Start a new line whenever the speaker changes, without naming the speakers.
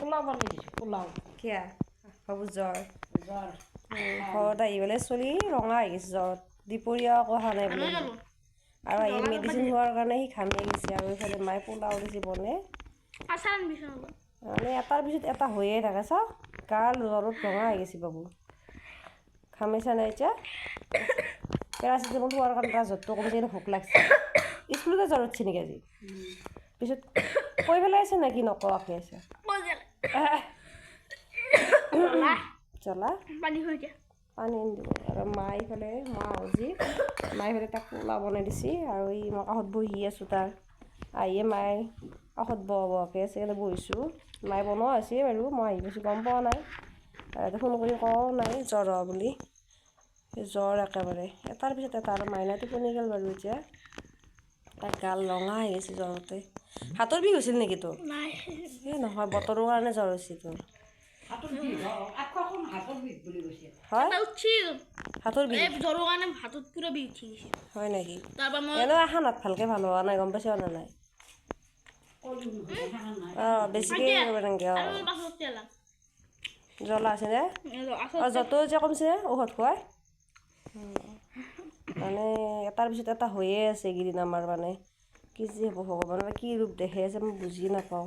পোলাও বনাই দিছোঁ পোলাও
কিয়া বাবু জ্বৰ
জ্বৰ
ঘৰত আহি পেলাই চলি ৰঙা হৈ গৈছে জ্বৰত দুপৰীয়া আকৌ অহা নাই বোলে আৰু আহি মেডিচিন হোৱাৰ কাৰণে সি ঘামি গৈছে আৰু এইফালে মায়ে পোলাও দিছে বনে মানে এটাৰ পিছত এটা হৈয়ে থাকে চাওঁ গাৰ জ্বৰত ৰঙা হৈ গৈছে বাবু ঘামিছা নাই এতিয়া পেৰাচিটামল খোৱাৰ কাৰণে তাৰ জ্বৰটো কমিছে ভোক লাগছে স্কুলতে জ্বৰ উঠিছে নেকি আজি পিছত কৈ পেলাই আছে নেকি নকোৱাকৈ আছে জ্বলা পানী দিব আৰু মায়ে এইফালে মায়ে তাক পোলাও বনাই দিছে আৰু এই মই কাষত বহি আছোঁ তাৰ আহিয়ে মায়ে কাষত বহকৈ আছে বহিছোঁ মায়ে বনোৱা হৈছে বাৰু মই আহি গৈছোঁ গম পোৱা নাই ফোন কৰি কোৱাও নাই জ্বৰ হোৱা বুলি জ্বৰ একেবাৰে এটাৰ পিছত এটা আৰু মাইনা টোপনি গ'ল বাৰু এতিয়া তাক গাল ৰঙা হৈ গৈছে জ্বৰতে হাতৰ বিষ হৈছিল নেকি তোৰ এই নহয় বতৰৰ কাৰণে জ্বৰ হৈছে তোৰ হয় হাতৰ বিষ হয় নেকি এনেও এখন হাত ভালকৈ ভাল হোৱা নাই গম পাইছা নে নাই অঁ বেছিকৈ এনেকৈ অঁ জ্বলা আছে নে অঁ য'তো যে কমিছে ঔষধ খুৱাই মানে এটাৰ পিছত এটা হৈয়ে আছে এইকেইদিন আমাৰ মানে কি যে হ'ব ভগৱানৰ কি ৰূপ দেখাই আছে মই বুজি নাপাওঁ